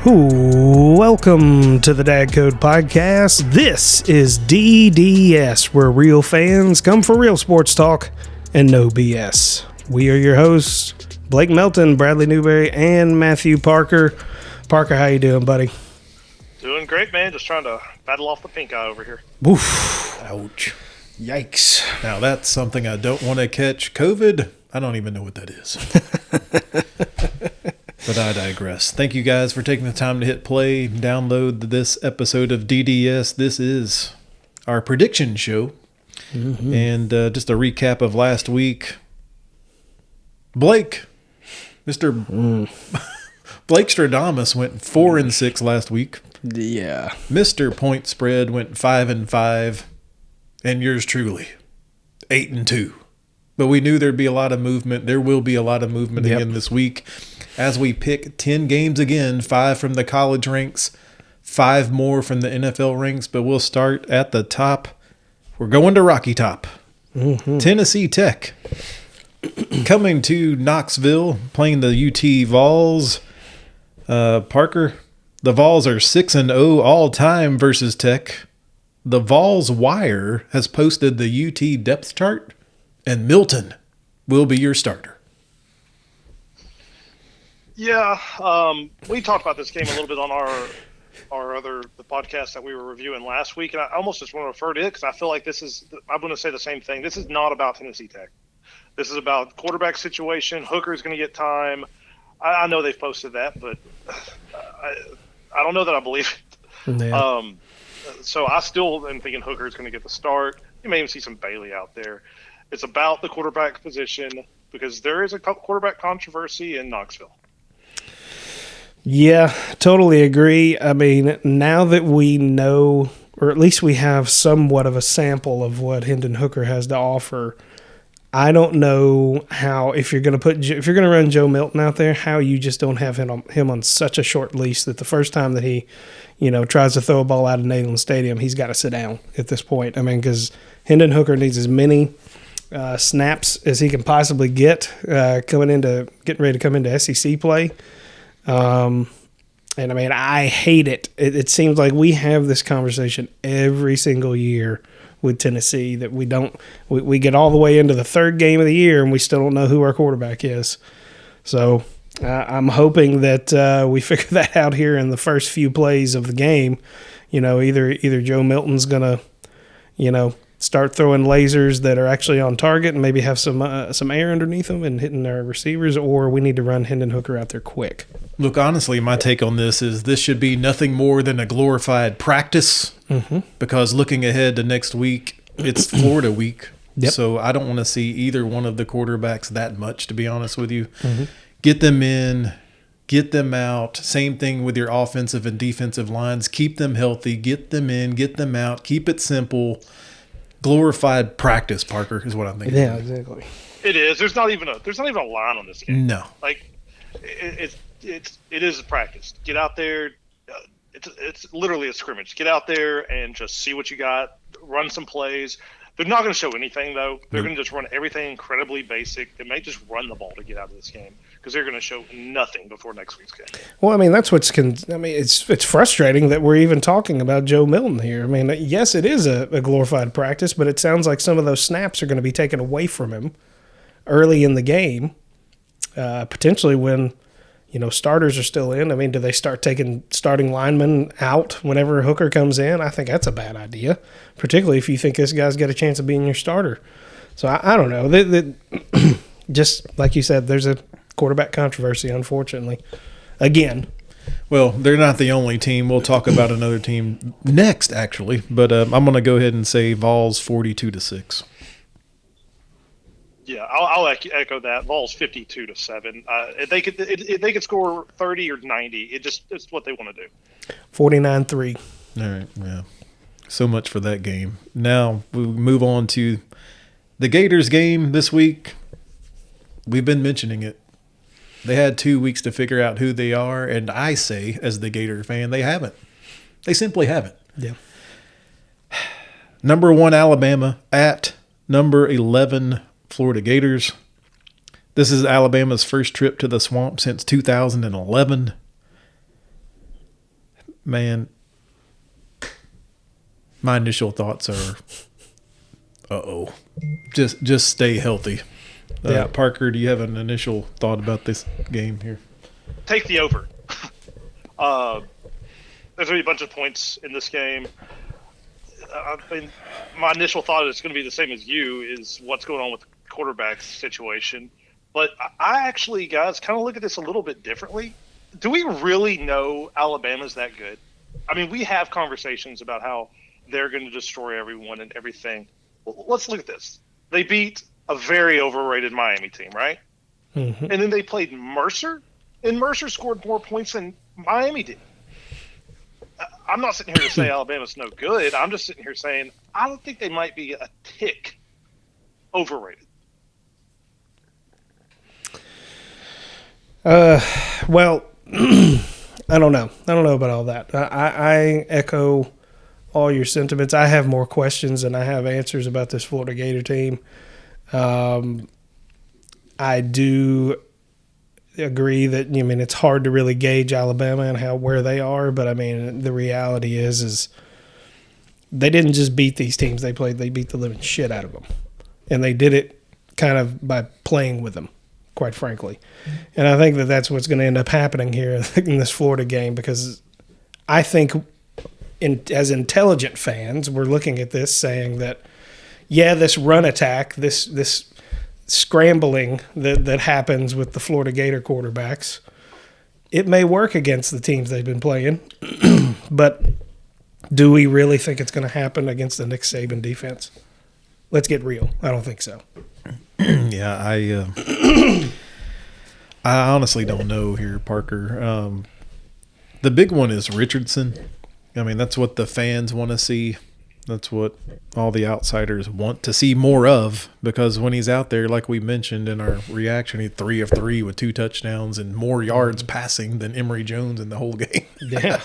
Welcome to the Dad Code Podcast. This is DDS, where real fans come for real sports talk and no BS. We are your hosts, Blake Melton, Bradley Newberry, and Matthew Parker. Parker, how you doing, buddy? Doing great, man. Just trying to battle off the pink eye over here. Oof. Ouch. Yikes. Now that's something I don't want to catch. COVID, I don't even know what that is. But I digress. Thank you guys for taking the time to hit play, download this episode of DDS. This is our prediction show. Mm-hmm. And just a recap of last week. Blake, Mr. Blake Stradamus went 4-6 last week. Yeah. Mr. Point Spread went 5-5. And yours truly, 8-2. But we knew there'd be a lot of movement. There will be a lot of movement again this week. As we pick 10 games again, 5 from the college ranks, 5 more from the NFL ranks, but we'll start at the top. We're going to Rocky Top. Mm-hmm. Tennessee Tech coming to Knoxville, playing the UT Vols. Parker, the Vols are 6-0 all-time versus Tech. The Vols Wire has posted the UT depth chart, and Milton will be your starter. Yeah, we talked about this game a little bit on the podcast that we were reviewing last week, and I almost just want to refer to it because I feel like I'm going to say the same thing. This is not about Tennessee Tech. This is about quarterback situation. Hooker's going to get time. I know they've posted that, but I don't know that I believe it. Yeah. So I still am thinking Hooker's going to get the start. You may even see some Bailey out there. It's about the quarterback position because there is a quarterback controversy in Knoxville. Yeah, totally agree. I mean, now that we know, or at least we have somewhat of a sample of what Hendon Hooker has to offer, I don't know how, if you're going to run Joe Milton out there, how you just don't have him on such a short leash that the first time that he, tries to throw a ball out of Neyland Stadium, he's got to sit down at this point. I mean, because Hendon Hooker needs as many snaps as he can possibly get getting ready to come into SEC play. And I mean, I hate it. It seems like we have this conversation every single year with Tennessee that we get all the way into the third game of the year and we still don't know who our quarterback is. So I'm hoping that we figure that out here in the first few plays of the game. Either Joe Milton's gonna, start throwing lasers that are actually on target and maybe have some air underneath them and hitting our receivers, or we need to run Hendon Hooker out there quick. Look, honestly, my take on this is this should be nothing more than a glorified practice because looking ahead to next week, it's Florida week. Yep. So I don't want to see either one of the quarterbacks that much, to be honest with you. Mm-hmm. Get them in, get them out. Same thing with your offensive and defensive lines. Keep them healthy, get them in, get them out. Keep it simple. Glorified practice, Parker, is what I'm thinking. Yeah, exactly. It is. There's not even a line on this game. No. Like it is a practice. Get out there. It's literally a scrimmage. Get out there and just see what you got. Run some plays. They're not going to show anything, though. They're going to just run everything incredibly basic. They may just run the ball to get out of this game because they're going to show nothing before next week's game. Well, I mean, it's frustrating that we're even talking about Joe Milton here. I mean, yes, it is a glorified practice, but it sounds like some of those snaps are going to be taken away from him early in the game, potentially when starters are still in. I mean, do they start taking starting linemen out whenever Hooker comes in? I think that's a bad idea, particularly if you think this guy's got a chance of being your starter. So I don't know. Just like you said, there's a quarterback controversy, unfortunately. Again. Well, they're not the only team. We'll talk about another team next, actually. But I'm going to go ahead and say Vols 42-6. Yeah, I'll echo that. Vols 52-7. If they could score 30 or 90, it's what they want to do. 49-3. All right, yeah. So much for that game. Now we move on to the Gators game this week. We've been mentioning it. They had 2 weeks to figure out who they are, and I say, as the Gator fan, they haven't. They simply haven't. Yeah. Number 1 Alabama at number 11 Florida Gators. This is Alabama's first trip to the Swamp since 2011. Man, my initial thoughts are, just stay healthy. Parker, do you have an initial thought about this game here? Take the over. There's going to be a bunch of points in this game. I mean, my initial thought is going to be the same as you, is what's going on with the quarterback situation. But I actually, guys, kind of look at this a little bit differently. Do we really know Alabama's that good? I mean, we have conversations about how they're going to destroy everyone and everything. Well, let's look at this. They beat a very overrated Miami team, right? Mm-hmm. And then they played Mercer, and Mercer scored more points than Miami did. I'm not sitting here to say Alabama's no good. I'm just sitting here saying I don't think they might be a tick overrated. Well, I don't know. I don't know about all that. I echo all your sentiments. I have more questions than I have answers about this Florida Gator team. I do agree that, I mean, it's hard to really gauge Alabama and where they are, but I mean, the reality is they didn't just beat these teams they played, they beat the living shit out of them. And they did it kind of by playing with them, quite frankly. And I think that that's what's going to end up happening here in this Florida game, because I think as intelligent fans, we're looking at this saying that, yeah, this run attack, this scrambling that happens with the Florida Gator quarterbacks, it may work against the teams they've been playing, but do we really think it's going to happen against the Nick Saban defense? Let's get real. I don't think so. Yeah, I honestly don't know here, Parker. The big one is Richardson. I mean, that's what the fans want to see. That's what all the outsiders want to see more of, because when he's out there, like we mentioned in our reaction, he's 3 of 3 with 2 touchdowns and more yards passing than Emory Jones in the whole game. Yeah.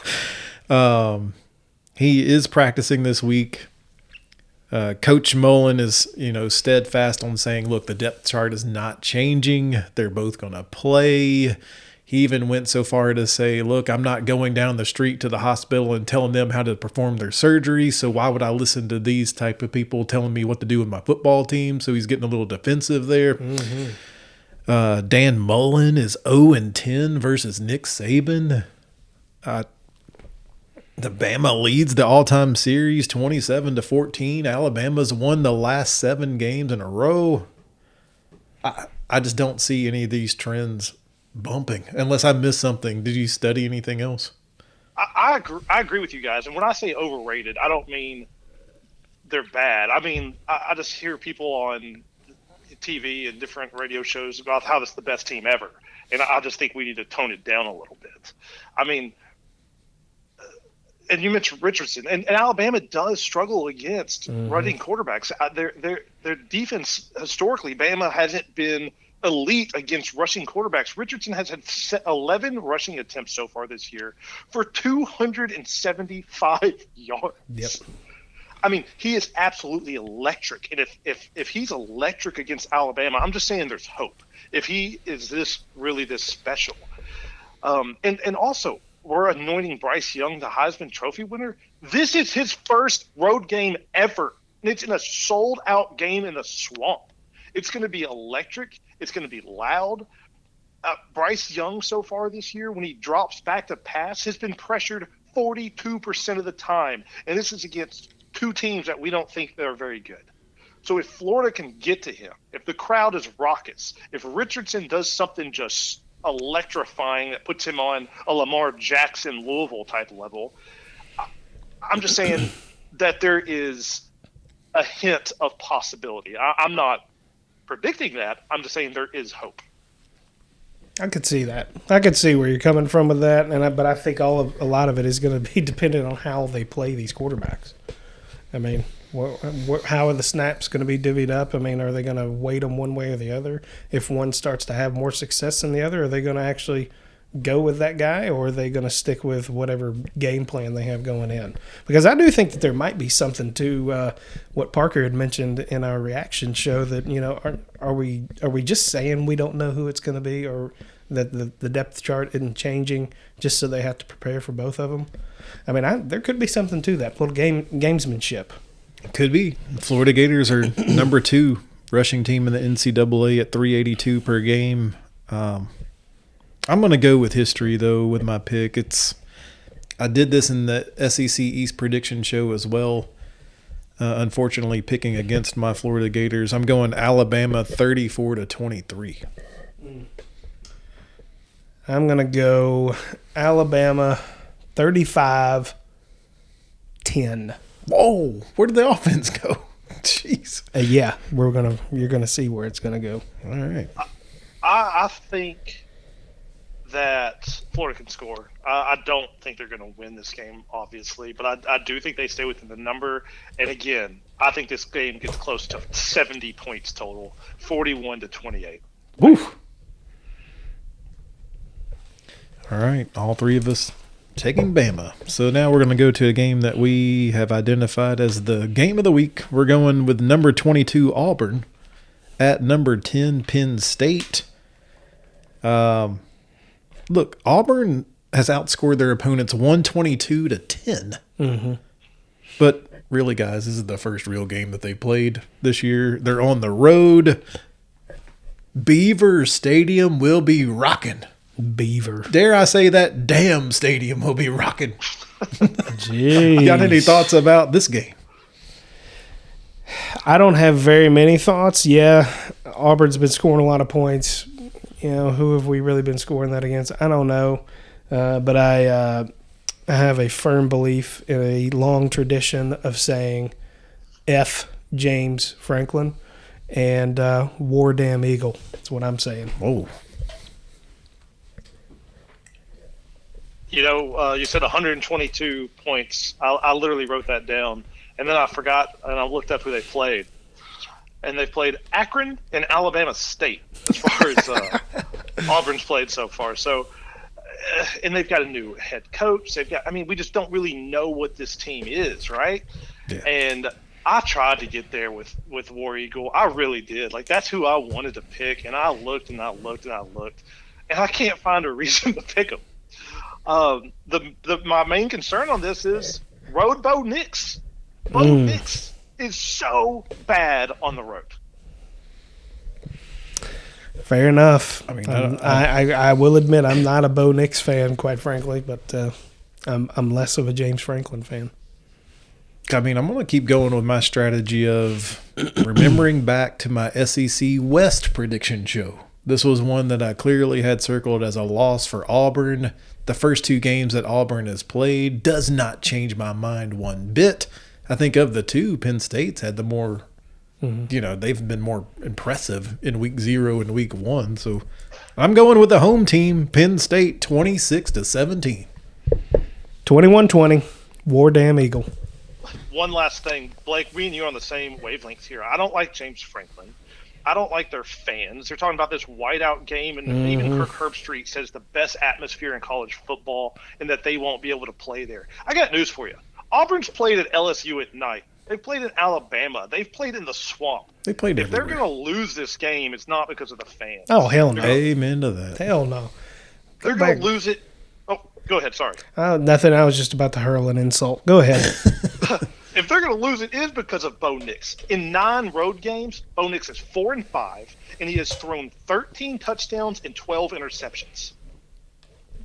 He is practicing this week. Coach Mullen is, steadfast on saying, look, the depth chart is not changing. They're both going to play. He even went so far to say, look, I'm not going down the street to the hospital and telling them how to perform their surgery, so why would I listen to these type of people telling me what to do with my football team? So he's getting a little defensive there. Mm-hmm. Dan Mullen is 0-10 versus Nick Saban. The Bama leads the all-time series 27-14. Alabama's won the last 7 games in a row. I just don't see any of these trends bumping, unless I missed something. Did you study anything else? I agree with you guys. And when I say overrated, I don't mean they're bad. I mean, I just hear people on TV and different radio shows about how this is the best team ever. And I just think we need to tone it down a little bit. I mean, and you mentioned Richardson, and Alabama does struggle against running quarterbacks. Their defense, historically, Bama hasn't been elite against rushing quarterbacks. Richardson has had 11 rushing attempts so far this year for 275 yards. Yep. I mean, he is absolutely electric. And if he's electric against Alabama, I'm just saying there's hope. If he is this special. And also, we're anointing Bryce Young the Heisman Trophy winner. This is his first road game ever. And it's in a sold-out game in the swamp. It's going to be electric. It's going to be loud. Bryce Young so far this year, when he drops back to pass, has been pressured 42% of the time. And this is against 2 teams that we don't think they're very good. So if Florida can get to him, if the crowd is raucous, if Richardson does something just electrifying that puts him on a Lamar Jackson Louisville type level, I'm just saying that there is a hint of possibility. I'm not predicting that. I'm just saying there is hope. I could see that. I could see where you're coming from with that, but I think a lot of it is going to be dependent on how they play these quarterbacks. I mean, how are the snaps going to be divvied up? I mean, are they going to weight them one way or the other? If one starts to have more success than the other, are they going to actually go with that guy, or are they going to stick with whatever game plan they have going in? Because I do think that there might be something to what Parker had mentioned in our reaction show, that, are we just saying we don't know who it's going to be, or that the depth chart isn't changing just so they have to prepare for both of them. I mean, there could be something to that little gamesmanship. Could be. Florida Gators are number 2 rushing team in the NCAA at 382 per game. I'm going to go with history, though, with my pick. I did this in the SEC East prediction show as well. Unfortunately, picking against my Florida Gators. I'm going Alabama 34-23. I'm going to go Alabama 35-10. Whoa, where did the offense go? Jeez. Yeah, you're gonna see where it's gonna go. All right. I think that Florida can score. I don't think they're going to win this game, obviously, but I do think they stay within the number. And again, I think this game gets close to 70 points total, 41-28. Woof. All right, all three of us taking Bama. So now we're going to go to a game that we have identified as the game of the week. We're going with number 22 Auburn at number 10 Penn State. Look, Auburn has outscored their opponents 122-10. Mm-hmm. But really, guys, this is the first real game that they played this year. They're on the road. Beaver Stadium will be rocking. Beaver. Dare I say that damn stadium will be rocking. Jeez. Got any thoughts about this game? I don't have very many thoughts. Yeah, Auburn's been scoring a lot of points. You know, who have we really been scoring that against? I don't know. But I have a firm belief in a long tradition of saying F. James Franklin and War Damn Eagle. That's what I'm saying. Oh. You know, you said 122 points. I literally wrote that down. And then I forgot, and I looked up who they played. And they played Akron and Alabama State as far as Auburn's played so far. So, and they've got a new head coach. We just don't really know what this team is, right? Yeah. And I tried to get there with War Eagle. I really did. Like, that's who I wanted to pick. And I looked and I looked and I looked. And I can't find a reason to pick them. My main concern on this is road Bo Nix. Bo Nix is so bad on the road. Fair enough. I mean, I will admit I'm not a Bo Nix fan, quite frankly, but I'm less of a James Franklin fan. I mean, I'm going to keep going with my strategy of remembering back to my SEC West prediction show. This was one that I clearly had circled as a loss for Auburn. The first two games that Auburn has played does not change my mind one bit. I think of the two, Penn State's had the more, they've been more impressive in week 0 and week 1. So I'm going with the home team, Penn State, 26-17. 21-20, War Damn Eagle. One last thing, Blake, me and you are on the same wavelengths here. I don't like James Franklin. I don't like their fans. They're talking about this whiteout game, and even Kirk Herbstreit says the best atmosphere in college football and that they won't be able to play there. I got news for you. Auburn's played at LSU at night. They've played in Alabama. They've played in the swamp. They played If everywhere. they're going to lose this game, it's not because of the fans. Oh, hell no. Amen to that. Hell no. They're going to lose it. Oh, go ahead. Sorry. Nothing. I was just about to hurl an insult. Go ahead. If they're going to lose, it is because of Bo Nix. In 9 road games, Bo Nix is 4-5, and he has thrown 13 touchdowns and 12 interceptions.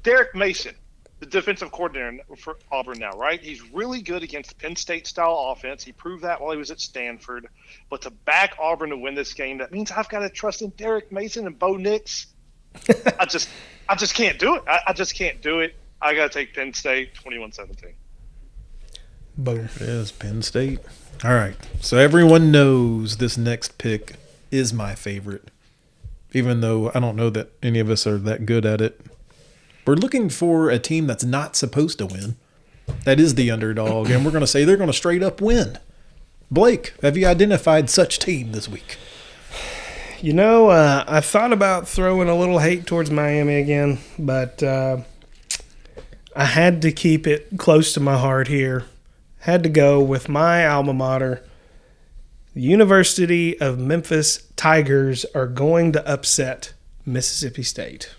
Derek Mason, the defensive coordinator for Auburn now, right? He's really good against Penn State-style offense. He proved that while he was at Stanford. But to back Auburn to win this game, that means I've got to trust in Derek Mason and Bo Nix. I just can't do it. I just can't do it. I got to take Penn State 21-17. Boom. It is Penn State. All right. So everyone knows this next pick is my favorite, even though I don't know that any of us are that good at it. We're looking for a team that's not supposed to win. That is the underdog, and we're going to say they're going to straight up win. Blake, have you identified such team this week? You know, I thought about throwing a little hate towards Miami again, but I had to keep it close to my heart here. Had to go with my alma mater. The University of Memphis Tigers are going to upset Mississippi State.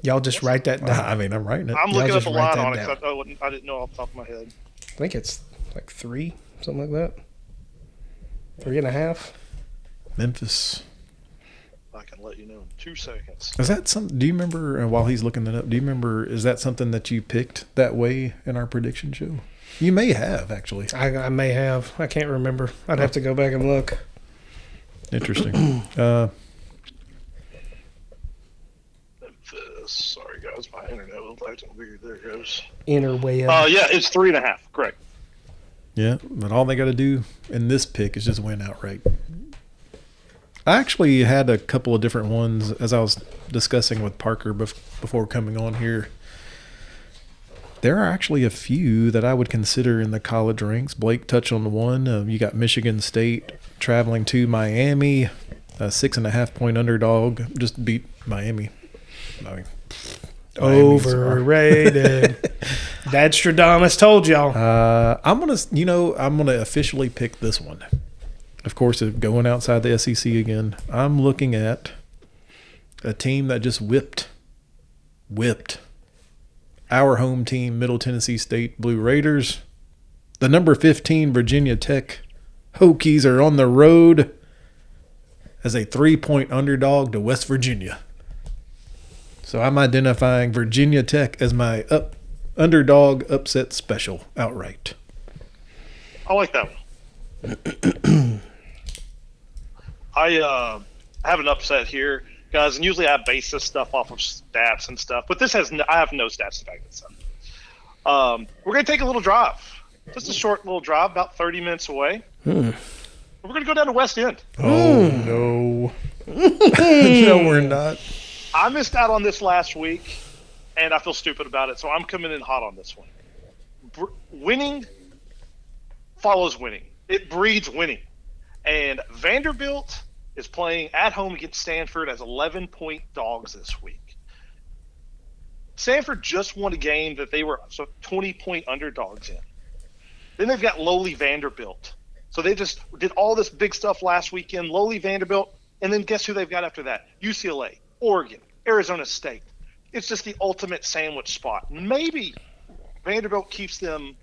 Y'all just write that down. I mean, I'm writing it. I'm looking Y'all up just a write line that on it down. because I didn't know off the top of my head. I think it's like 3, something like that. 3.5. Memphis. I can let you know in 2 seconds. Is that something? Do you remember, while he's looking that up, do you remember, is that something that you picked that way in our prediction show? You may have, actually. I may have. I can't remember. I'd have to go back and look. Interesting. Memphis. Sorry, guys. My internet was acting weird. There it goes. Interweb. Yeah, it's 3.5. Correct. Yeah, but all they got to do in this pick is just win outright. I actually had a couple of different ones as I was discussing with Parker before coming on here. There are actually a few that I would consider in the college ranks. Blake touched on the one. You got Michigan State traveling to Miami, a 6.5-point underdog. Just beat Miami. Overrated. Dad Stradamus told y'all. I'm gonna officially pick this one. Of course, going outside the SEC again, I'm looking at a team that just whipped our home team, Middle Tennessee State Blue Raiders. The number 15 Virginia Tech Hokies are on the road as a 3-point underdog to West Virginia. So I'm identifying Virginia Tech as my underdog upset special outright. I like that one. I have an upset here, guys, and usually I base this stuff off of stats and stuff, but I have no stats to back this up. We're going to take a little drive, just a short little drive, about 30 minutes away. We're going to go down to West End. Oh, no. No, we're not. I missed out on this last week, and I feel stupid about it, so I'm coming in hot on this one. Winning follows winning. It breeds winning. And Vanderbilt is playing at home against Stanford as 11-point dogs this week. Stanford just won a game that they were 20-point underdogs in. Then they've got lowly Vanderbilt. So they just did all this big stuff last weekend, lowly Vanderbilt, and then guess who they've got after that? UCLA, Oregon, Arizona State. It's just the ultimate sandwich spot. Maybe Vanderbilt catches them,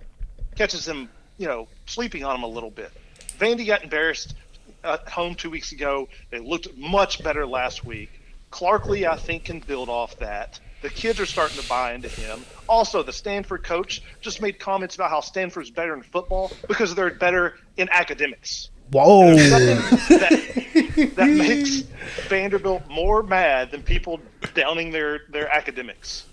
sleeping on them a little bit. Vandy got embarrassed at home 2 weeks ago. They looked much better last week. Clarkley, I think, can build off that. The kids are starting to buy into him. Also, the Stanford coach just made comments about how Stanford's better in football because they're better in academics. Whoa. That makes Vanderbilt more mad than people downing their academics.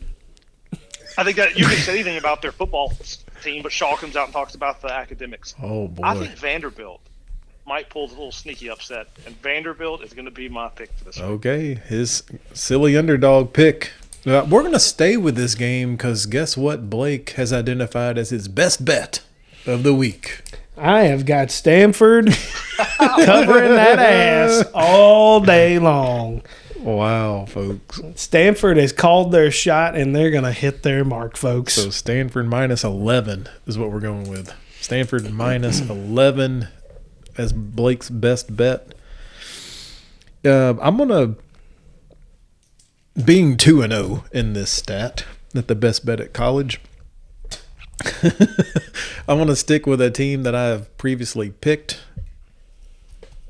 I think that you can say anything about their football team, but Shaw comes out and talks about the academics. Oh, boy. I think Vanderbilt might pull a little sneaky upset, and Vanderbilt is going to be my pick for this week. Okay, his silly underdog pick. We're going to stay with this game because guess what Blake has identified as his best bet of the week. I have got Stanford covering that ass all day long. Wow, folks. Stanford has called their shot, and they're going to hit their mark, folks. So Stanford minus 11 is what we're going with. Stanford minus 11 as Blake's best bet. I'm going to, being 2-0 in this stat, at the best bet at college, I want to stick with a team that I have previously picked.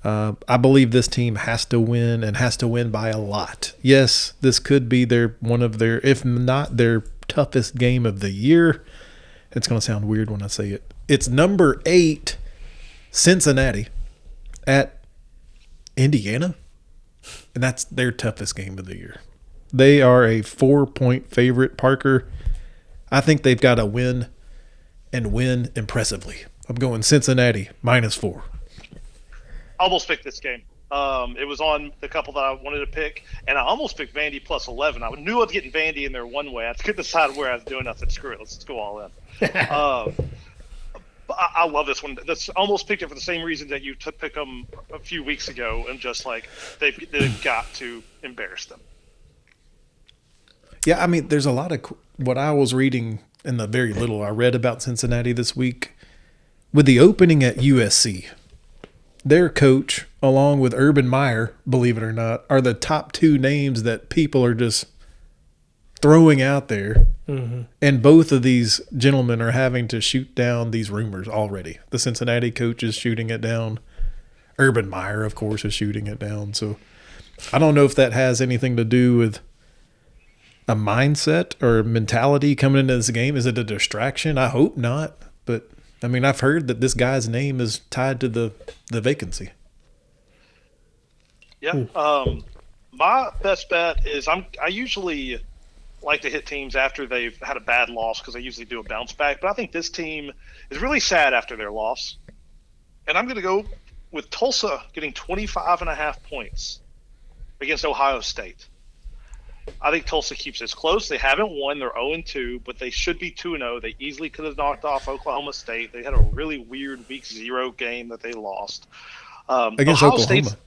I believe this team has to win and has to win by a lot. Yes, this could be one of their, if not their toughest game of the year. It's going to sound weird when I say it. It's number 8, Cincinnati at Indiana, and that's their toughest game of the year. They are a 4-point favorite, Parker. I think they've got to win and win impressively. I'm going Cincinnati minus 4. I almost picked this game. It was on the couple that I wanted to pick, and I almost picked Vandy plus 11. I knew I was getting Vandy in there one way. I couldn't decide where I was doing. I said, screw it, let's just go all in. I love this one. That's almost picked it for the same reason that you pick them a few weeks ago, and just like they've got to embarrass them. Yeah, I mean, there's a lot of what I was reading in the very little I read about Cincinnati this week. With the opening at USC, their coach, along with Urban Meyer, believe it or not, are the top 2 names that people are just throwing out there. Mm-hmm. And both of these gentlemen are having to shoot down these rumors already. The Cincinnati coach is shooting it down. Urban Meyer, of course, is shooting it down. So I don't know if that has anything to do with a mindset or mentality coming into this game. Is it a distraction? I hope not. But, I mean, I've heard that this guy's name is tied to the vacancy. Yeah. My best bet is I usually like to hit teams after they've had a bad loss because they usually do a bounce back. But I think this team is really sad after their loss. And I'm going to go with Tulsa getting 25.5 points against Ohio State. I think Tulsa keeps this close. They haven't won. They're 0-2, but they should be 2-0. They easily could have knocked off Oklahoma State. They had a really weird Week 0 game that they lost. Against Oklahoma.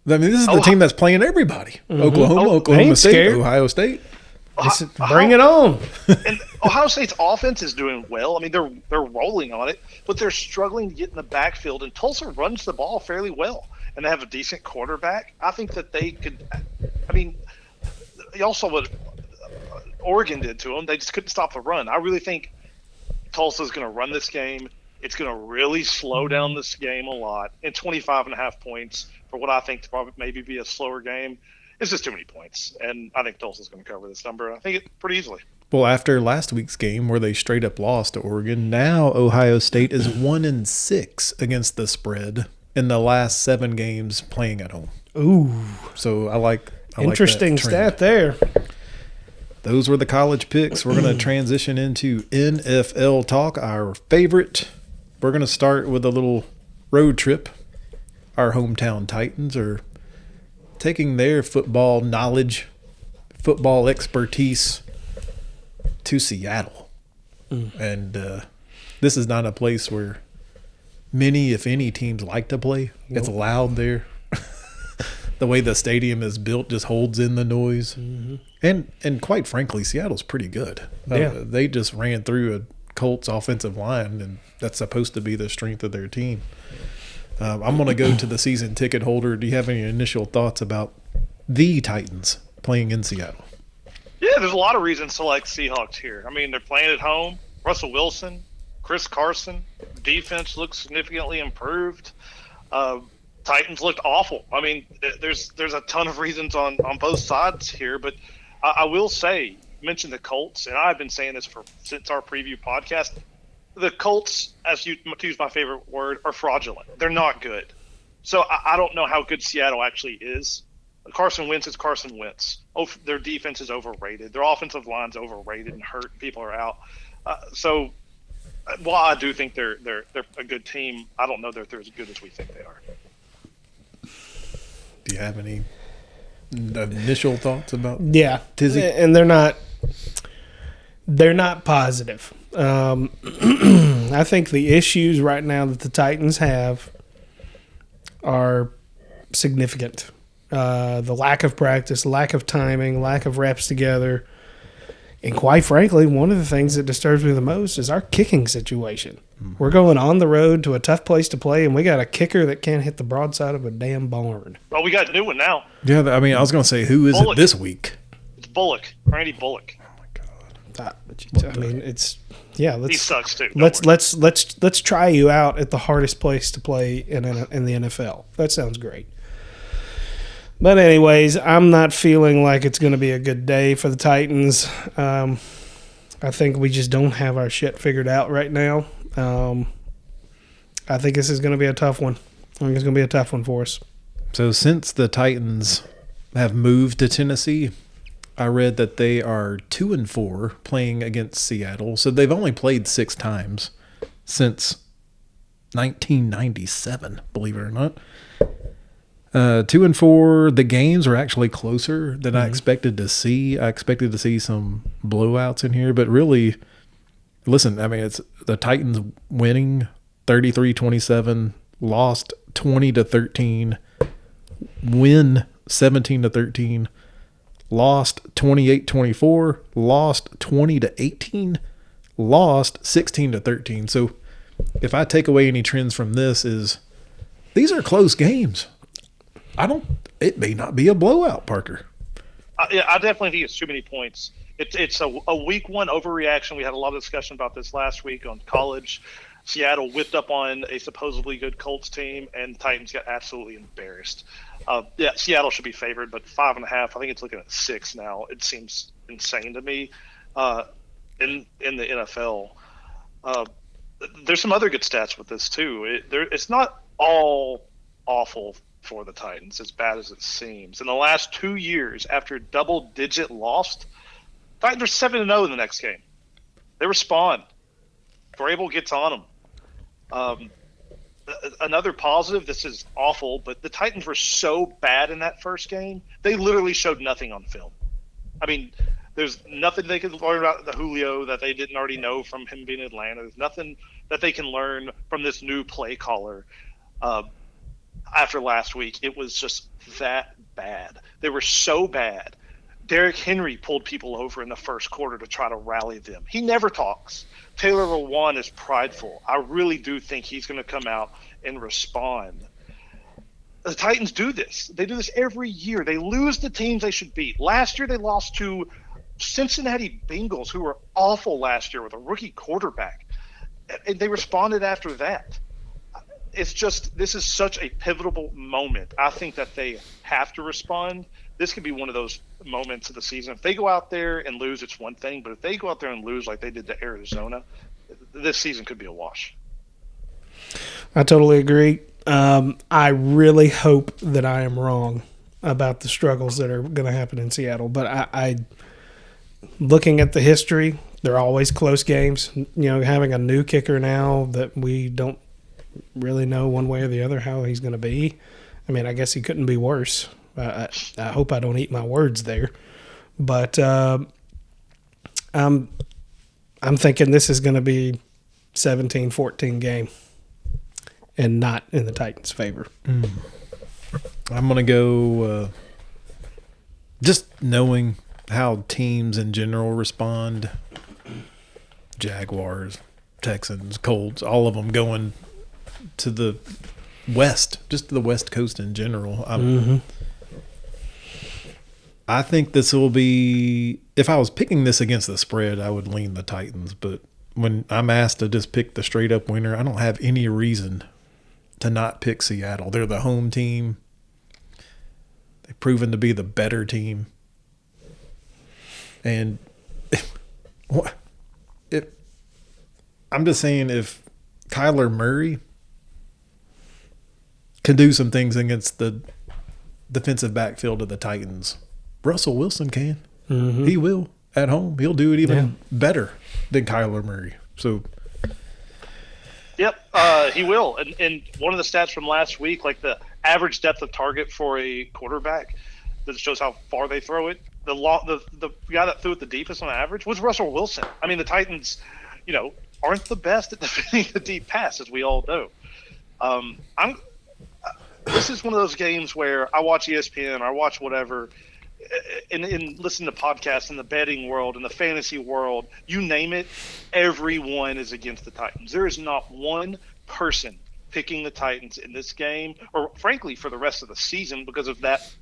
I mean, this is the team that's playing everybody. Mm-hmm. Oklahoma State, scared. Ohio State. Bring it on. And Ohio State's offense is doing well. I mean, they're rolling on it, but they're struggling to get in the backfield, and Tulsa runs the ball fairly well, and they have a decent quarterback. I think that they could – I mean – y'all saw what Oregon did to them. They just couldn't stop the run. I really think Tulsa's going to run this game. It's going to really slow down this game a lot. And 25.5 points for what I think to probably maybe be a slower game. It's just too many points. And I think Tulsa's going to cover this number. I think it pretty easily. Well, after last week's game where they straight up lost to Oregon, now Ohio State is 1-6 against the spread in the last 7 games playing at home. Ooh. So I like interesting stat there. Those were the college picks. We're going to transition into NFL talk, our favorite. We're going to start with a little road trip. Our hometown Titans are taking their football knowledge, football expertise to Seattle. And this is not a place where many, if any, teams like to play. Nope. It's loud there. The way the stadium is built just holds in the noise. Mm-hmm. And quite frankly, Seattle's pretty good. Yeah. They just ran through a Colts offensive line, and that's supposed to be the strength of their team. I'm going to go to the season ticket holder. Do you have any initial thoughts about the Titans playing in Seattle? Yeah, there's a lot of reasons to like Seahawks here. I mean, they're playing at home. Russell Wilson, Chris Carson, defense looks significantly improved. Titans looked awful. I mean, there's a ton of reasons on both sides here, but I will say, mention the Colts, and I've been saying this since our preview podcast. The Colts, to use my favorite word, are fraudulent. They're not good. So I don't know how good Seattle actually is. Carson Wentz is Carson Wentz. Their defense is overrated. Their offensive line's overrated and hurt. People are out. So while I do think they're a good team, I don't know that they're as good as we think they are. Do you have any initial thoughts about Tizzy? And they're not positive. I think the issues right now that the Titans have are significant. The lack of practice, lack of timing, lack of reps together. And quite frankly, one of the things that disturbs me the most is our kicking situation. We're going on the road to a tough place to play, and we got a kicker that can't hit the broadside of a damn barn. Well, we got a new one now. Yeah, I mean, I was going to say, who is Bullock. It this week? It's Bullock, Randy Bullock. Oh my God! I mean, it's he sucks too. Let's try you out at the hardest place to play in the NFL. That sounds great. But anyways, I'm not feeling like it's going to be a good day for the Titans. I think we just don't have our shit figured out right now. I think this is going to be a tough one. I think it's going to be a tough one for us. So since the Titans have moved to Tennessee, I read that they are 2-4 playing against Seattle. So they've only played 6 times since 1997, believe it or not. 2-4. The games are actually closer than I expected to see. I expected to see some blowouts in here, but really, listen, I mean, it's the Titans winning 33-27, lost 20-13, win 17-13, lost 28-24, lost 20-18, lost 16-13. So if I take away any trends from this, is these are close games. It may not be a blowout, Parker. I definitely think it's too many points. It's a week one overreaction. We had a lot of discussion about this last week on college. Seattle whipped up on a supposedly good Colts team, and the Titans got absolutely embarrassed. Seattle should be favored, but 5.5. I think it's looking at 6 now. It seems insane to me. In the NFL, there's some other good stats with this too. It's not all awful for the Titans, as bad as it seems. In the last 2 years, after double-digit loss, Titans are 7-0 in the next game. They respond. Vrabel gets on them. Another positive, this is awful, but the Titans were so bad in that first game, they literally showed nothing on film. I mean, there's nothing they can learn about the Julio that they didn't already know from him being in Atlanta. There's nothing that they can learn from this new play caller. After last week, it was just that bad. They were so bad. Derrick Henry pulled people over in the first quarter to try to rally them. He never talks. Taylor Lewan is prideful. I really do think he's going to come out and respond. The Titans do this. They do this every year. They lose the teams they should beat. Last year, they lost to Cincinnati Bengals, who were awful last year with a rookie quarterback. And they responded after that. It's just, this is such a pivotal moment. I think that they have to respond. This could be one of those moments of the season. If they go out there and lose, it's one thing. But if they go out there and lose like they did to Arizona, this season could be a wash. I totally agree. I really hope that I am wrong about the struggles that are going to happen in Seattle. But I looking at the history, they're always close games. You know, having a new kicker now that we don't really know one way or the other how he's going to be. I mean, I guess he couldn't be worse. I hope I don't eat my words there. But I'm thinking this is going to be 17-14 game and not in the Titans' favor. I'm going to go just knowing how teams in general respond. Jaguars, Texans, Colts, all of them going to the West, just to the West Coast in general. I think this will be – if I was picking this against the spread, I would lean the Titans. But when I'm asked to just pick the straight-up winner, I don't have any reason to not pick Seattle. They're the home team. They've proven to be the better team. And I'm just saying if Kyler Murray can do some things against the defensive backfield of the Titans, Russell Wilson can. He will at home. He'll do it even better than Kyler Murray. So, yep, he will. And one of the stats from last week, like the average depth of target for a quarterback, that shows how far they throw it. The guy that threw it the deepest on average was Russell Wilson. I mean, the Titans, aren't the best at defending the deep pass, as we all know. This is one of those games where I watch ESPN or I watch whatever, and listen to podcasts in the betting world, in the fantasy world, you name it, everyone is against the Titans. There is not one person picking the Titans in this game, or frankly for the rest of the season, because of that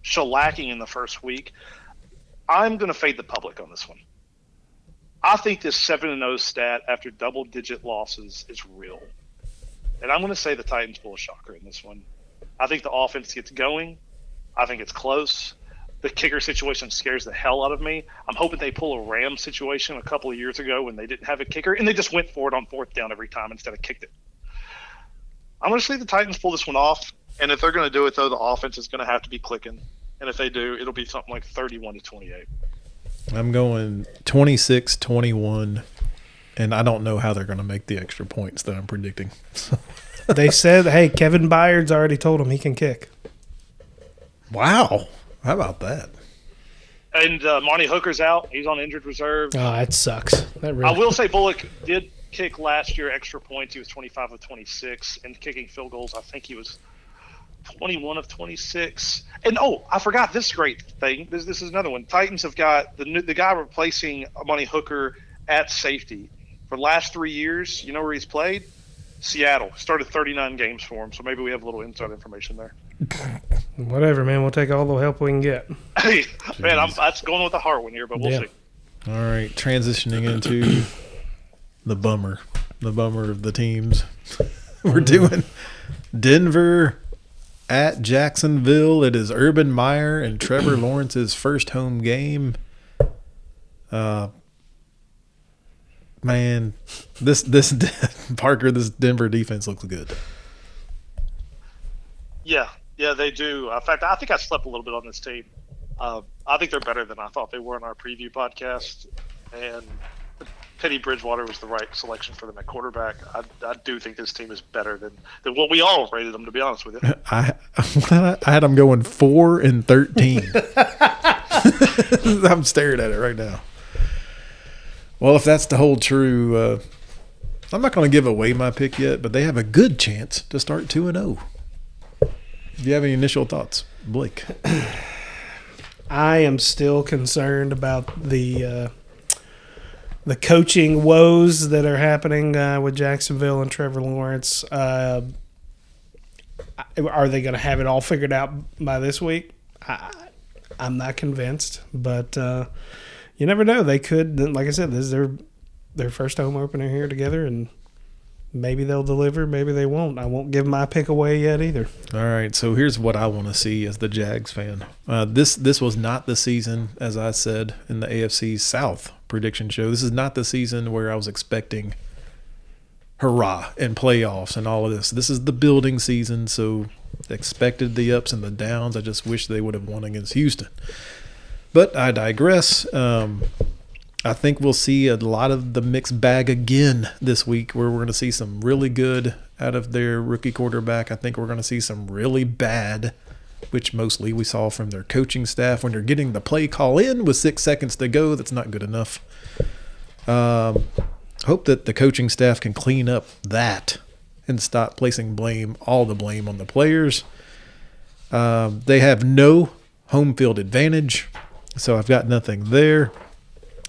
shellacking in the first week. I'm going to fade the public on this one. I think this 7-0 stat after double-digit losses is real. And I'm going to say the Titans pull a shocker in this one. I think the offense gets going. I think it's close. The kicker situation scares the hell out of me. I'm hoping they pull a Rams situation a couple of years ago when they didn't have a kicker, and they just went for it on fourth down every time instead of kicked it. I'm going to see the Titans pull this one off, and if they're going to do it, though, the offense is going to have to be clicking. And if they do, it'll be something like 31-28. I'm going 26-21, and I don't know how they're going to make the extra points that I'm predicting. They said, hey, Kevin Byard's already told him he can kick. Wow. How about that? And Monty Hooker's out. He's on injured reserve. Oh, that sucks. That really... I will say Bullock did kick last year extra points. He was 25 of 26. And kicking field goals, I think he was 21 of 26. And, I forgot this great thing. This is another one. Titans have got the guy replacing Monty Hooker at safety. For the last 3 years, you know where he's played? Seattle started 39 games for him, so maybe we have a little inside information there. Whatever, man. We'll take all the help we can get. Hey, man, that's going with the hard one here, but we'll see. All right, transitioning into the bummer of the teams. We're doing Denver at Jacksonville. It is Urban Meyer and Trevor Lawrence's first home game. Man, this Parker, this Denver defense looks good. Yeah, they do. In fact, I think I slept a little bit on this team. I think they're better than I thought they were in our preview podcast, and Teddy Bridgewater was the right selection for them at quarterback. I do think this team is better than what we all rated them, to be honest with you. I had them going 4-13. I'm staring at it right now. Well, if that's to hold true, I'm not going to give away my pick yet, but they have a good chance to start 2-0. Do you have any initial thoughts, Blake? I am still concerned about the coaching woes that are happening with Jacksonville and Trevor Lawrence. Are they going to have it all figured out by this week? I'm not convinced, but you never know. They could, like I said, this is their first home opener here together, and maybe they'll deliver, maybe they won't. I won't give my pick away yet either. All right, so here's what I want to see as the Jags fan. This was not the season, as I said in the AFC South prediction show. This is not the season where I was expecting hurrah and playoffs and all of this. This is the building season, so expected the ups and the downs. I just wish they would have won against Houston. But I digress. I think we'll see a lot of the mixed bag again this week, where we're going to see some really good out of their rookie quarterback. I think we're going to see some really bad, which mostly we saw from their coaching staff. When you're getting the play call in with 6 seconds to go, that's not good enough. Hope that the coaching staff can clean up that and stop placing all the blame on the players. They have no home field advantage, so I've got nothing there.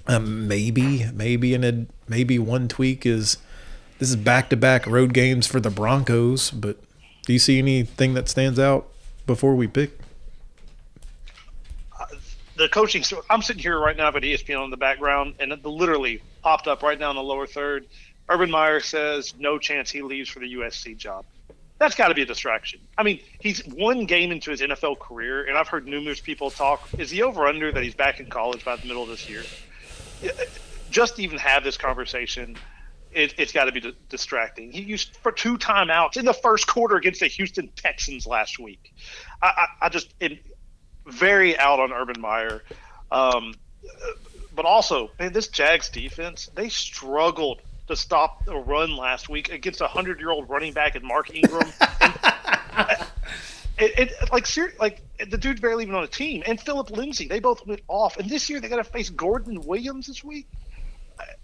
Maybe one tweak is this is back-to-back road games for the Broncos, but do you see anything that stands out before we pick? The coaching – I'm sitting here right now with ESPN on the background, and it literally popped up right now in the lower third. Urban Meyer says no chance he leaves for the USC job. That's got to be a distraction. I mean, he's one game into his NFL career, and I've heard numerous people talk. Is the over-under that he's back in college by the middle of this year? Just to even have this conversation, it's got to be distracting. He used for 2 timeouts in the first quarter against the Houston Texans last week. I just am very out on Urban Meyer. But also, man, this Jags defense, they struggled to stop the run last week against a 100-year-old running back in Mark Ingram. The dude's barely even on a team. And Philip Lindsay, they both went off. And this year they got to face Gordon Williams this week.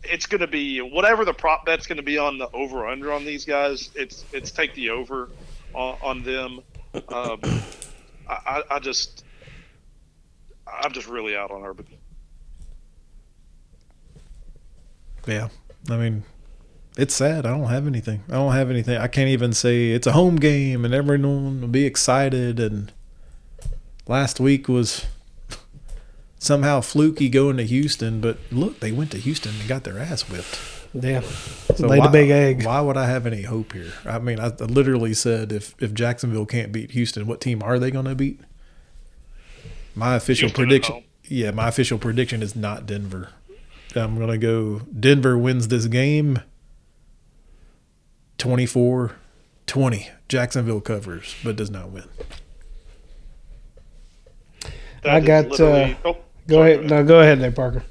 It's going to be whatever the prop bet's going to be on the over/under on these guys. It's take the over on them. I'm just really out on Urban. Yeah, I mean, it's sad. I don't have anything. I can't even say it's a home game and everyone will be excited. And last week was somehow fluky going to Houston. But look, they went to Houston and got their ass whipped. Yeah, so laid a big egg. Why would I have any hope here? I mean, I literally said if Jacksonville can't beat Houston, what team are they going to beat? My official prediction. Yeah, my official prediction is not Denver. I'm going to go Denver wins this game 24-20. Jacksonville covers, but does not win. I got go ahead. No, go ahead there, Parker.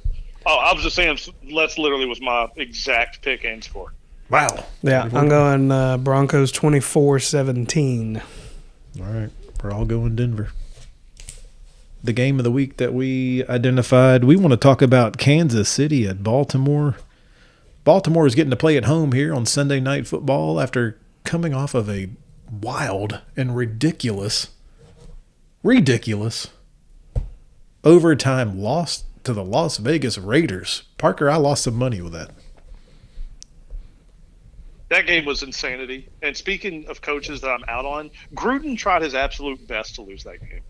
Oh, I was just saying that's literally was my exact pick and score. Wow. Yeah, I'm going Broncos 24-17. All right. We're all going Denver. The game of the week that we identified, we want to talk about Kansas City at Baltimore. Baltimore is getting to play at home here on Sunday Night Football after coming off of a wild and ridiculous overtime loss to the Las Vegas Raiders. Parker, I lost some money with that. That game was insanity. And speaking of coaches that I'm out on, Gruden tried his absolute best to lose that game.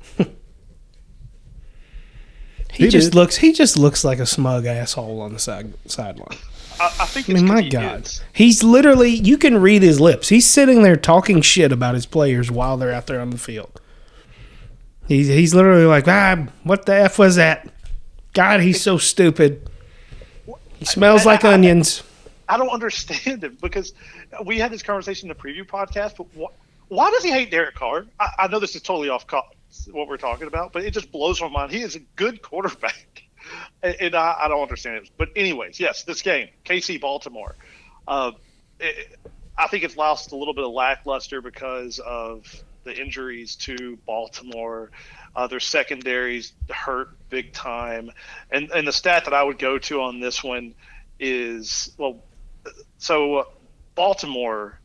He just looks like a smug asshole on the sideline. I think it's my God. He's literally, you can read his lips. He's sitting there talking shit about his players while they're out there on the field. He's literally like, what the F was that? God, he's so stupid. He smells like onions. I don't understand him because we had this conversation in the preview podcast, but why does he hate Derek Carr? I know this is totally off what we're talking about, but it just blows my mind. He is a good quarterback, and I don't understand it. But anyways, yes, this game, KC Baltimore. I think it's lost a little bit of lackluster because of the injuries to Baltimore. Their secondaries hurt big time. And the stat that I would go to on this one is, Baltimore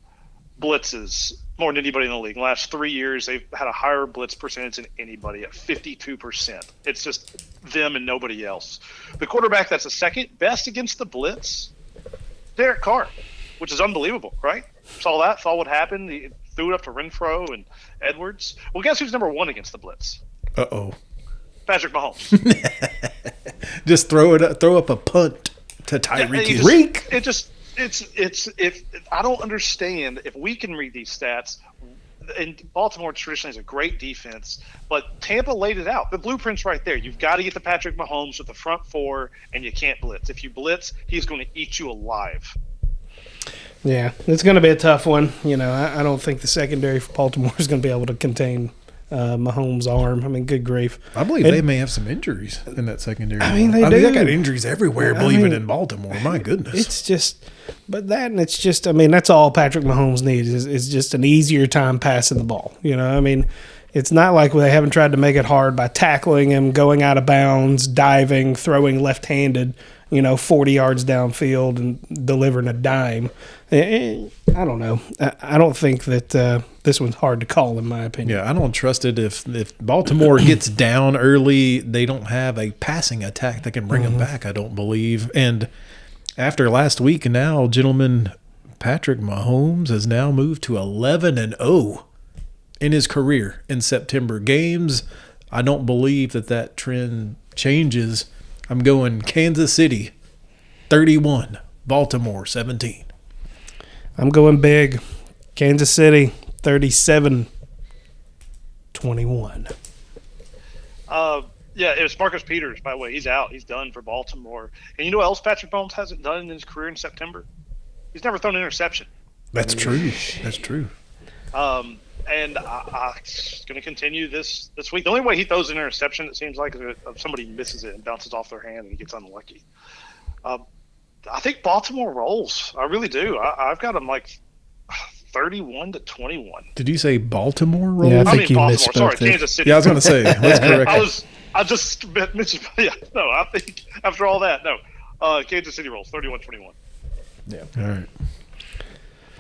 blitzes more than anybody in the league. In the last 3 years, they've had a higher blitz percentage than anybody at 52%. It's just them and nobody else. The quarterback that's the second best against the blitz, Derek Carr, which is unbelievable, right? Saw what happened. He threw it up to Renfro and Edwards. Well, guess who's number one against the blitz? Uh-oh. Patrick Mahomes. Just throw up a punt to Tyreek. I don't understand if we can read these stats. And Baltimore traditionally is a great defense, but Tampa laid it out. The blueprint's right there. You've got to get the Patrick Mahomes with the front four, and you can't blitz. If you blitz, he's going to eat you alive. Yeah, it's going to be a tough one. I don't think the secondary for Baltimore is going to be able to contain Mahomes' arm. I mean, good grief. I believe they may have some injuries in that secondary. I mean, they got injuries everywhere, in Baltimore. My goodness. It's just – that's all Patrick Mahomes needs is just an easier time passing the ball. It's not like they haven't tried to make it hard by tackling him, going out of bounds, diving, throwing left-handed, 40 yards downfield and delivering a dime. I don't know. I don't think that this one's hard to call, in my opinion. Yeah, I don't trust it. If Baltimore gets down early, they don't have a passing attack that can bring them back, I don't believe. And after last week now, gentlemen, Patrick Mahomes has now moved to 11-0 in his career in September games. I don't believe that trend changes. I'm going Kansas City 31, Baltimore 17. I'm going big. Kansas City 37-21. Yeah, it was Marcus Peters, by the way. He's out. He's done for Baltimore. And you know what else Patrick Mahomes hasn't done in his career in September? He's never thrown an interception. That's true. That's true. And I'm going to continue this week. The only way he throws an interception, it seems like, is if somebody misses it and bounces off their hand and he gets unlucky. I think Baltimore rolls. I really do. I've got them like 31-21. Did you say Baltimore rolls? Yeah, I think you Baltimore. Sorry, there. Kansas City. Yeah, I was going to say. Let's correct. I just mentioned. Yeah, no. I think after all that, no. Kansas City rolls 31-21. Yeah.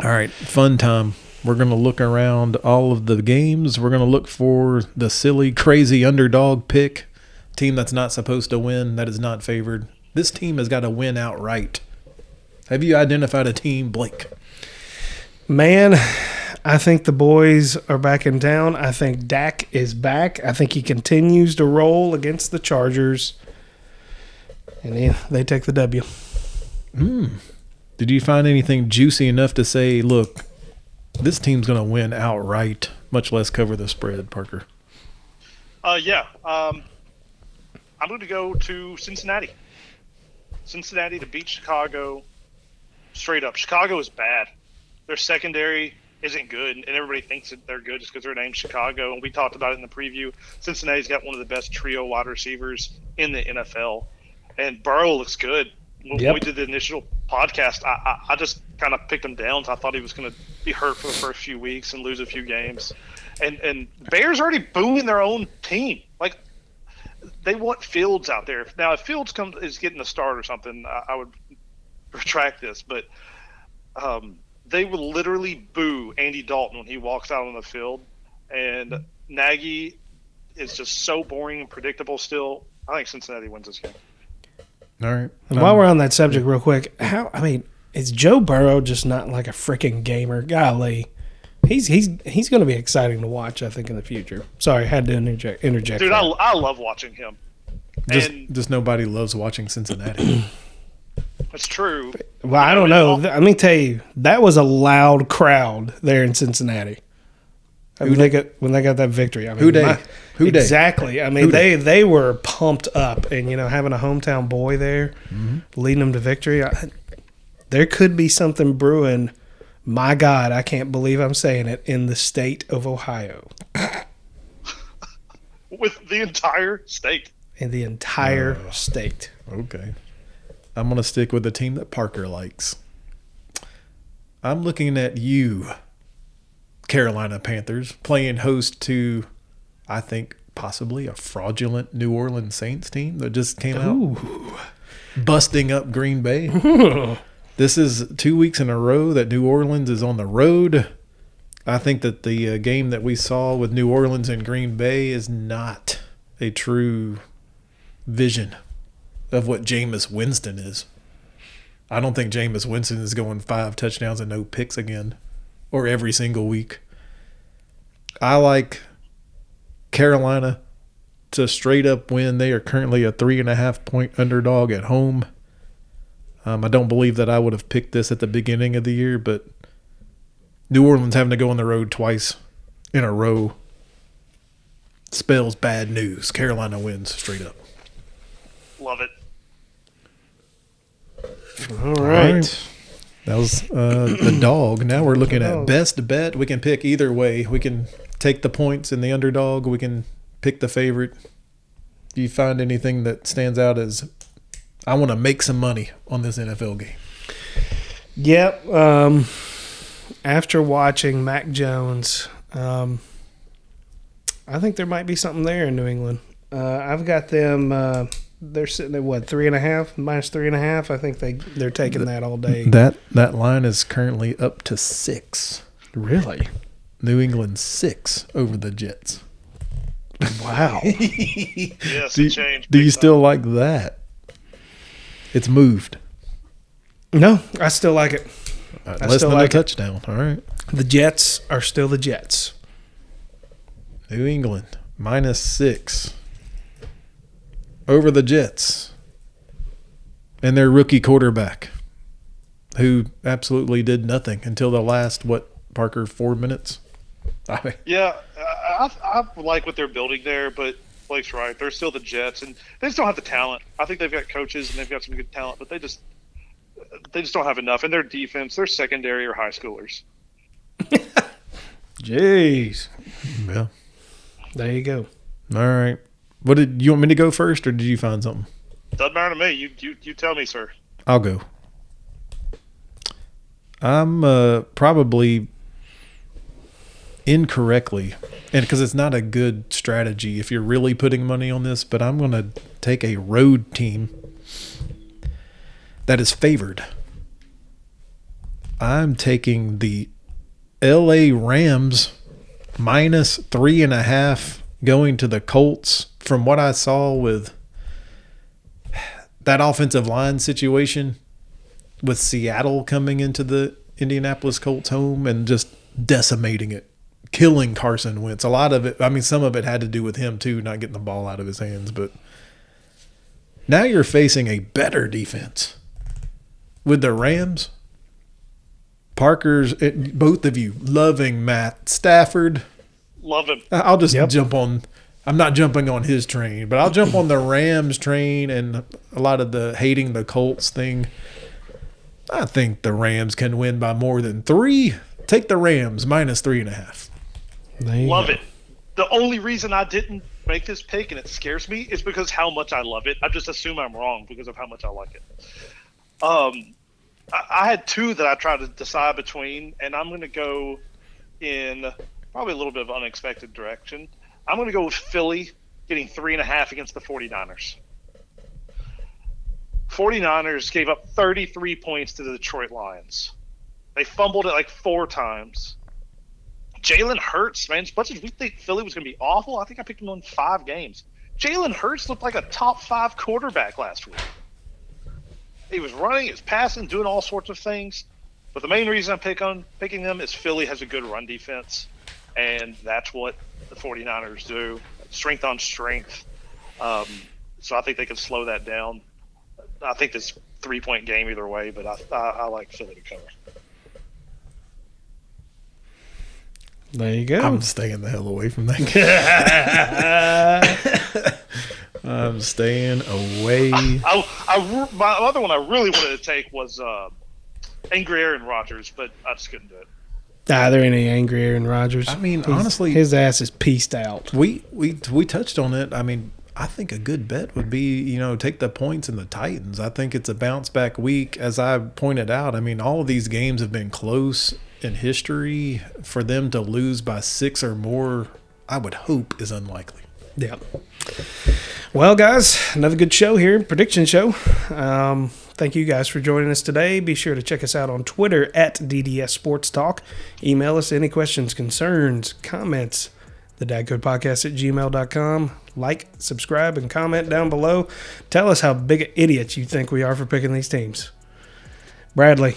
All right. Fun time. We're going to look around all of the games. We're going to look for the silly, crazy underdog pick. Team that's not supposed to win, that is not favored. This team has got to win outright. Have you identified a team, Blake? Man, I think the boys are back in town. I think Dak is back. I think he continues to roll against the Chargers. And they take the W. Did you find anything juicy enough to say, look, this team's going to win outright, much less cover the spread, Parker? Yeah. I'm going to go to Cincinnati. Cincinnati to beat Chicago straight up. Chicago is bad. Their secondary isn't good, and everybody thinks that they're good just because their name's Chicago. And we talked about it in the preview. Cincinnati's got one of the best trio wide receivers in the NFL. And Burrow looks good. When we did the initial podcast, I just kind of picked him down. So I thought he was going to be hurt for the first few weeks and lose a few games. And Bears already booing their own team. Like, they want Fields out there. Now, if Fields is getting a start or something, I would retract this. But they will literally boo Andy Dalton when he walks out on the field. And Nagy is just so boring and predictable still. I think Cincinnati wins this game. All right. And while we're on that subject real quick, Is Joe Burrow just not like a freaking gamer? Golly. He's going to be exciting to watch, I think, in the future. Sorry, I had to interject. Dude, I love watching him. Just nobody loves watching Cincinnati. That's true. Well, I don't know. Let me tell you, that was a loud crowd there in Cincinnati. When they got that victory. I mean, Who day? Exactly. I mean, they were pumped up, and having a hometown boy there, leading them to victory. There could be something brewing. My God, I can't believe I'm saying it, in the state of Ohio. With the entire state. In the entire state. Okay. I'm going to stick with the team that Parker likes. I'm looking at you, Carolina Panthers, playing host to, I think, possibly a fraudulent New Orleans Saints team that just came out busting up Green Bay. This is 2 weeks in a row that New Orleans is on the road. I think that the game that we saw with New Orleans and Green Bay is not a true vision of what Jameis Winston is. I don't think Jameis Winston is going 5 touchdowns and no picks again, or every single week. I like Carolina to straight up win. They are currently a 3.5-point underdog at home. I don't believe that I would have picked this at the beginning of the year, but New Orleans having to go on the road twice in a row spells bad news. Carolina wins straight up. Love it. All right. That was the dog. Now we're looking at best bet. We can pick either way. We can take the points in the underdog. We can pick the favorite. Do you find anything that stands out as, I want to make some money on this NFL game? Yep. After watching Mac Jones, I think there might be something there in New England. I've got them. They're sitting at what, 3.5, -3.5. I think they're taking that all day. That line is currently up to 6. Really? New England 6 over the Jets. Wow. Yes, do you still like that? It's moved. No, I still like it. Less than a touchdown. All right. The Jets are still the Jets. New England -6 over the Jets and their rookie quarterback, who absolutely did nothing until the last, Parker, 4 minutes? Yeah, I like what they're building there, but Blake's right. They're still the Jets, and they just don't have the talent. I think they've got coaches and they've got some good talent, but they just don't have enough. And their defense, their secondary are high schoolers. Jeez. Yeah. There you go. All right. What did you want me to go first, or did you find something? Doesn't matter to me. You tell me, sir. I'll go. I'm probably incorrectly, and because it's not a good strategy if you're really putting money on this, but I'm going to take a road team that is favored. I'm taking the LA Rams -3.5 going to the Colts. From what I saw with that offensive line situation with Seattle coming into the Indianapolis Colts home and just decimating it, killing Carson Wentz. A lot of it, I mean, some of it had to do with him too, not getting the ball out of his hands. But now you're facing a better defense with the Rams. Parker's, both of you, loving Matt Stafford. Love him. I'll just jump on. I'm not jumping on his train, but I'll jump on the Rams train and a lot of the hating the Colts thing. I think the Rams can win by more than 3. Take the Rams -3.5. Love it. The only reason I didn't make this pick, and it scares me, is because how much I love it. I just assume I'm wrong because of how much I like it. I had 2 that I tried to decide between, and I'm going to go in probably a little bit of unexpected direction. I'm going to go with Philly getting 3.5 against the 49ers. 49ers gave up 33 points to the Detroit Lions. They fumbled it like 4 times. Jalen Hurts, man, as much as we think Philly was going to be awful, I think I picked him on 5 games. Jalen Hurts looked like a top 5 quarterback last week. He was running, he was passing, doing all sorts of things. But the main reason I'm picking them is Philly has a good run defense, and that's what the 49ers do. Strength on strength. So I think they can slow that down. I think this 3-point game either way, but I like Philly to cover. There you go. I'm staying the hell away from that game. I'm staying away. My other one I really wanted to take was Angry Aaron Rodgers, but I just couldn't do it. There ain't any angry Aaron Rodgers. I mean, honestly, his ass is pieced out. We touched on it. I mean, I think a good bet would be, take the points in the Titans. I think it's a bounce back week. As I pointed out, I mean, all of these games have been close in history. For them to lose by 6 or more, I would hope is unlikely. Yeah. Well, guys, another good show here, prediction show. Thank you guys for joining us today. Be sure to check us out on Twitter at DDS Sports Talk. Email us any questions, concerns, comments, thedadcodepodcast@gmail.com. Like, subscribe, and comment down below. Tell us how big idiots you think we are for picking these teams. Bradley,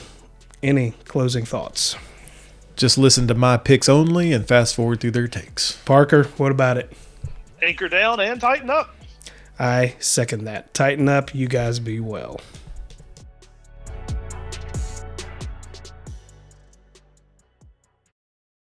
any closing thoughts? Just listen to my picks only and fast forward through their takes. Parker, what about it? Anchor down and tighten up. I second that. Tighten up. You guys be well.